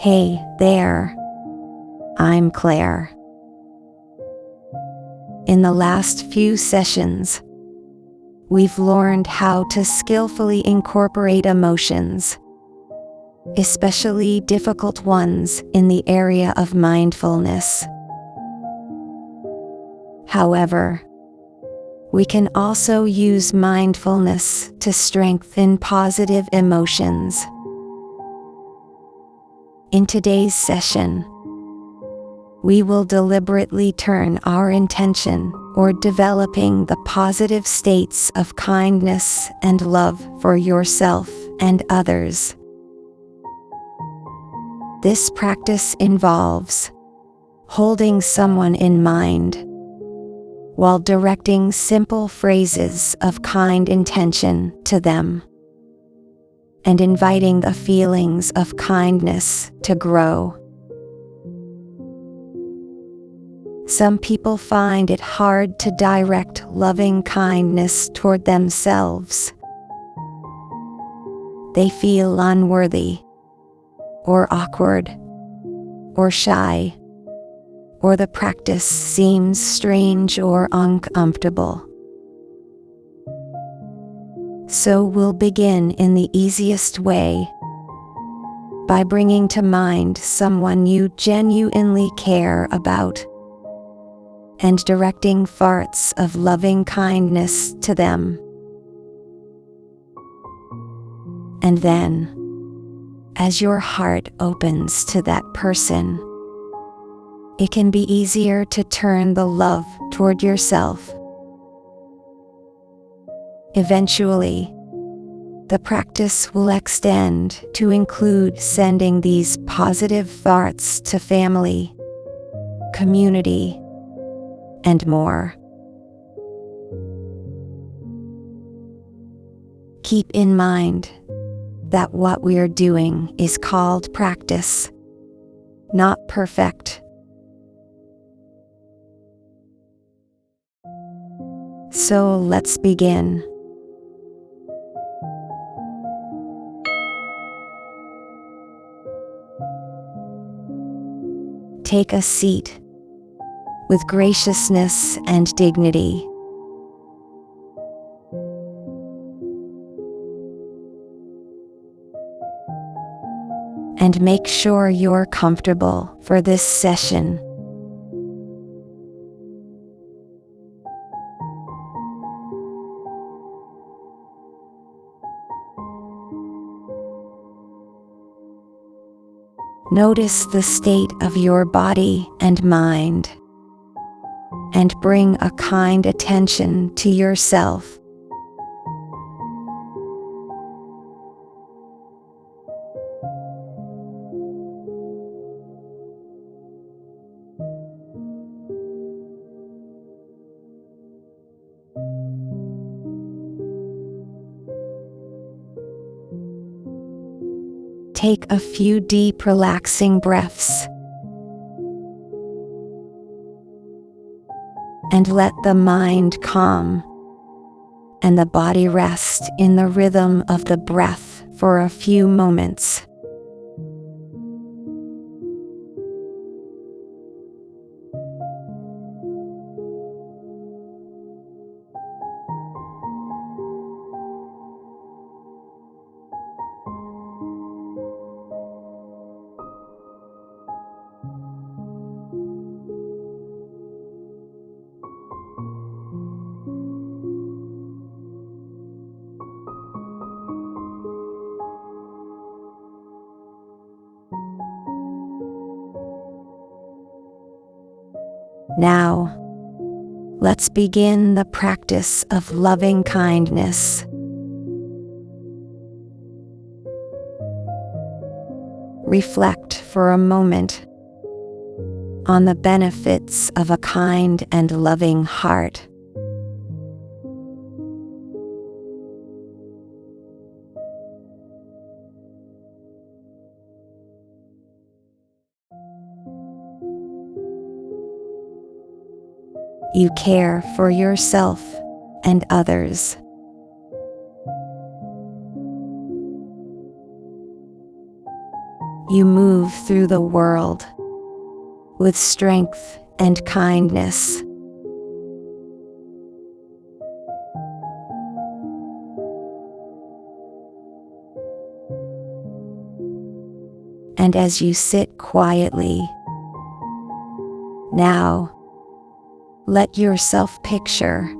Hey there, I'm Claire. In the last few sessions, we've learned how to skillfully incorporate emotions, especially difficult ones in the area of mindfulness. However, we can also use mindfulness to strengthen positive emotions. In today's session, we will deliberately turn our intention toward developing the positive states of kindness and love for yourself and others. This practice involves holding someone in mind while directing simple phrases of kind intention to them, and inviting the feelings of kindness to grow. Some people find it hard to direct loving kindness toward themselves. They feel unworthy, or awkward, or shy, or the practice seems strange or uncomfortable. So we'll begin in the easiest way, by bringing to mind someone you genuinely care about, and directing farts of loving kindness to them. And then, as your heart opens to that person, it can be easier to turn the love toward yourself. Eventually, the practice will extend to include sending these positive thoughts to family, community, and more. Keep in mind that what we're doing is called practice, not perfect. So let's begin. Take a seat with graciousness and dignity. And make sure you're comfortable for this session. Notice the state of your body and mind, and bring a kind attention to yourself. Take a few deep, relaxing breaths, and let the mind calm and the body rest in the rhythm of the breath for a few moments. Now, let's begin the practice of loving kindness. Reflect for a moment on the benefits of a kind and loving heart. You care for yourself and others. you move through the world with strength and kindness. And as you sit quietly, now, let yourself picture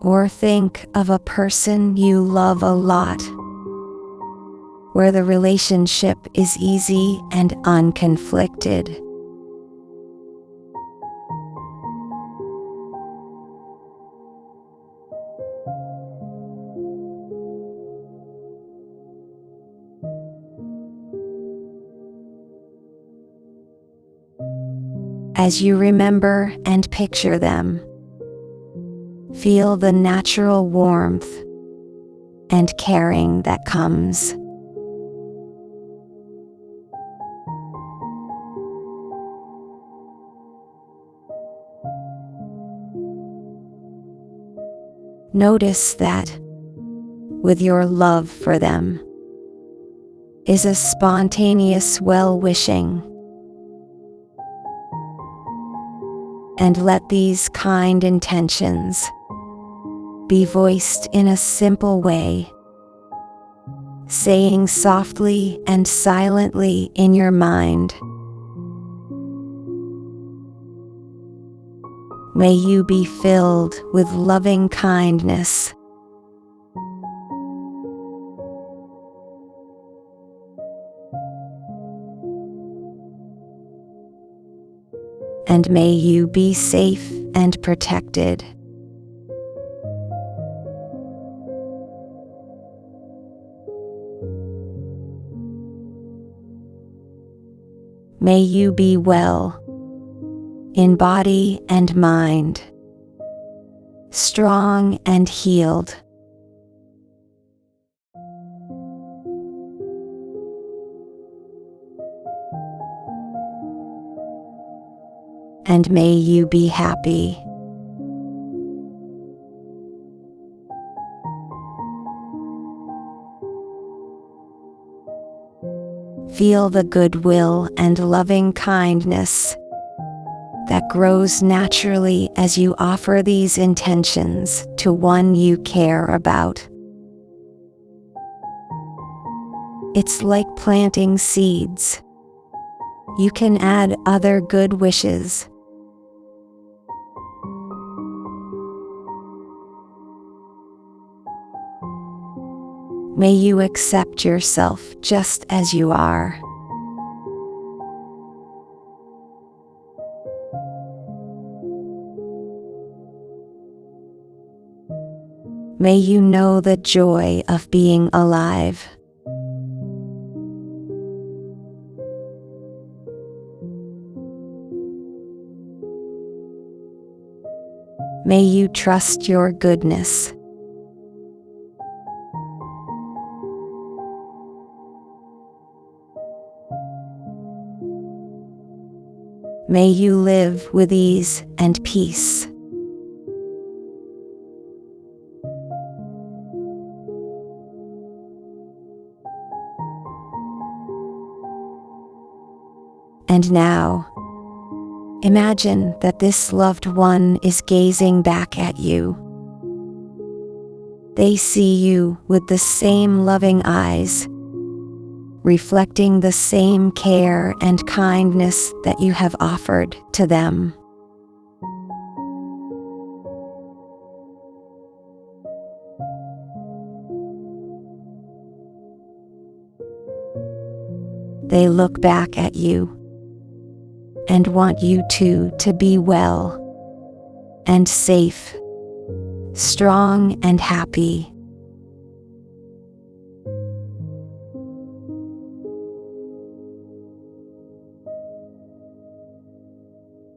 or think of a person you love a lot, where the relationship is easy and unconflicted. As you remember and picture them, feel the natural warmth and caring that comes. Notice that, with your love for them, is a spontaneous well-wishing. And let these kind intentions be voiced in a simple way, saying softly and silently in your mind, "May you be filled with loving kindness. And may you be safe and protected. May you be well in body and mind, strong and healed." And may you be happy. Feel the goodwill and loving kindness that grows naturally as you offer these intentions to one you care about. It's like planting seeds. You can add other good wishes. May you accept yourself just as you are. May you know the joy of being alive. May you trust your goodness. May you live with ease and peace. And now, imagine that this loved one is gazing back at you. They see you with the same loving eyes, reflecting the same care and kindness that you have offered to them. They look back at you and want you two to be well and safe, strong and happy.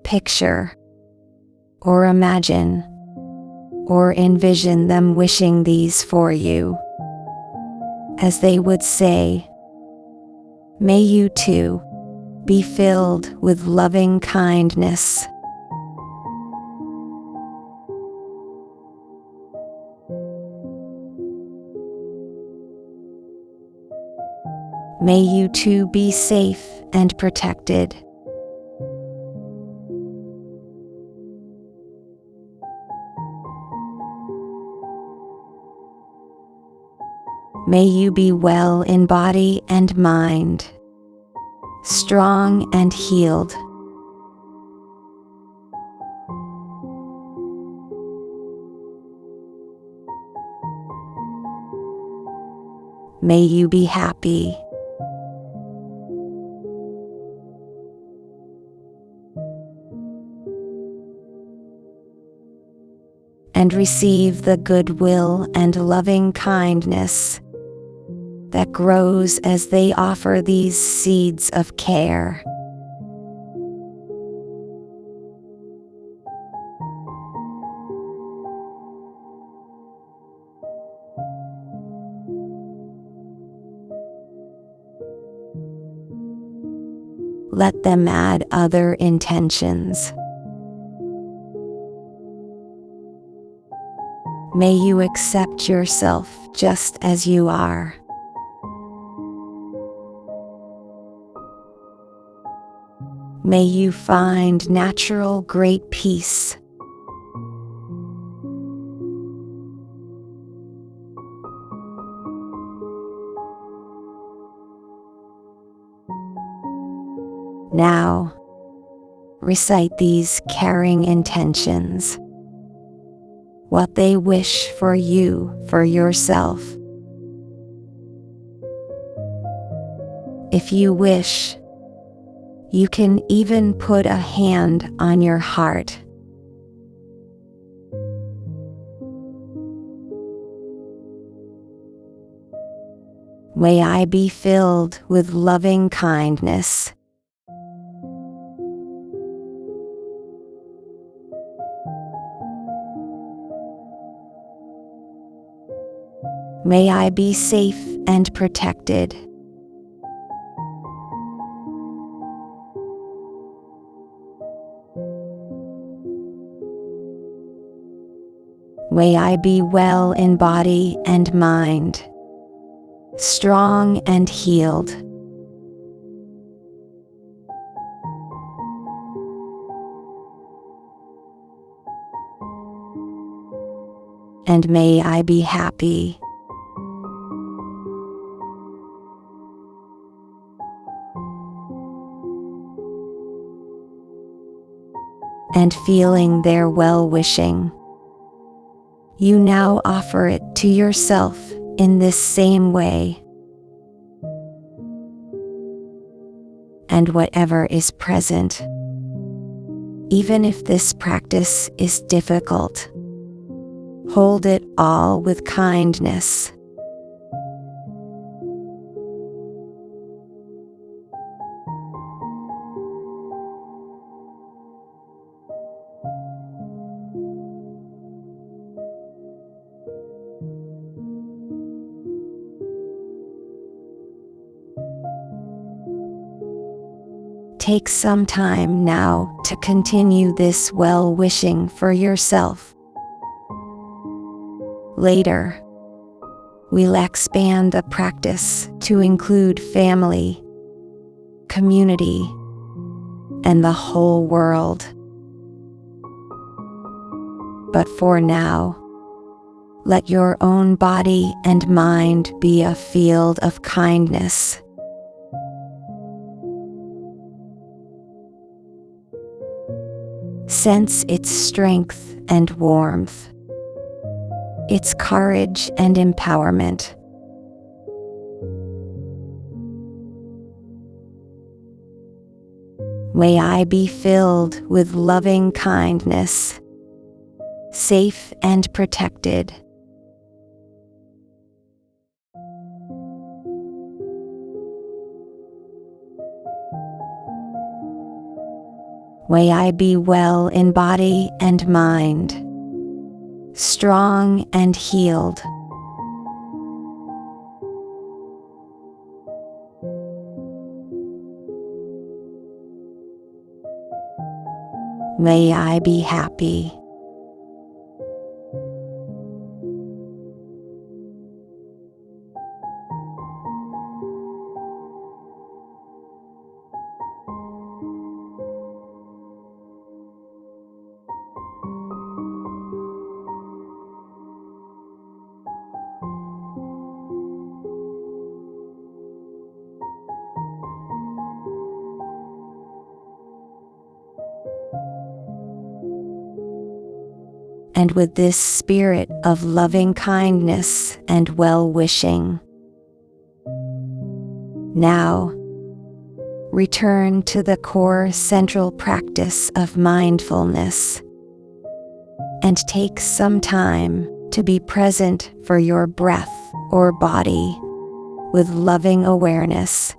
Picture, or imagine, or envision them wishing these for you, as they would say, "May you too be filled with loving kindness." May you too be safe and protected. May you be well in body and mind, strong and healed. May you be happy. And receive the goodwill and loving kindness that grows as they offer these seeds of care. Let them add other intentions. May you accept yourself just as you are. May you find natural great peace. Now, recite these caring intentions. What they wish for you, for yourself. If you wish, you can even put a hand on your heart. May I be filled with loving kindness. May I be safe and protected. May I be well in body and mind, strong and healed. And may I be happy. And feeling their well-wishing, you now offer it to yourself in this same way. And whatever is present, even if this practice is difficult, hold it all with kindness. Take some time now to continue this well-wishing for yourself. Later, we'll expand the practice to include family, community, and the whole world. But for now, let your own body and mind be a field of kindness. Sense its strength and warmth, its courage and empowerment. May I be filled with loving kindness, safe and protected. May I be well in body and mind, strong and healed. May I be happy. and with this spirit of loving kindness and well-wishing. Now, return to the core central practice of mindfulness, and take some time to be present for your breath or body with loving awareness.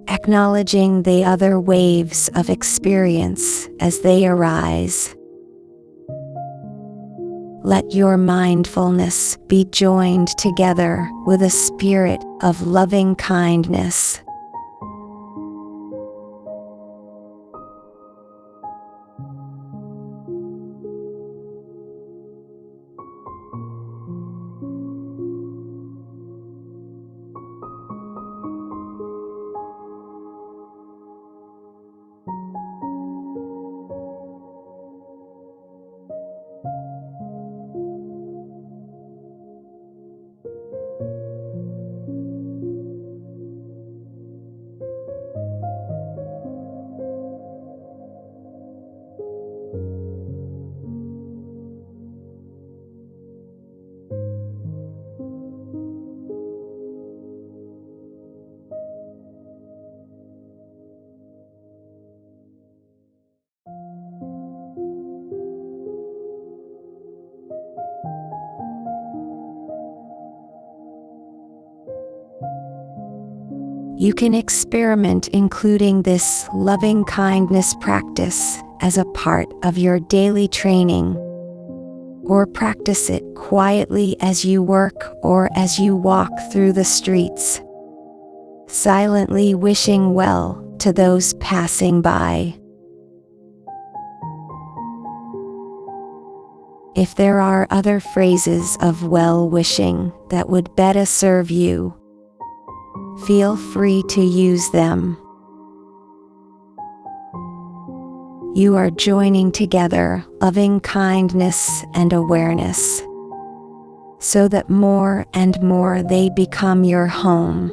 Acknowledging the other waves of experience as they arise. Let your mindfulness be joined together with a spirit of loving kindness. You can experiment including this loving kindness practice as a part of your daily training, or practice it quietly as you work or as you walk through the streets, silently wishing well to those passing by. If there are other phrases of well-wishing that would better serve you, feel free to use them. You are joining together loving kindness and awareness, so that more and more they become your home.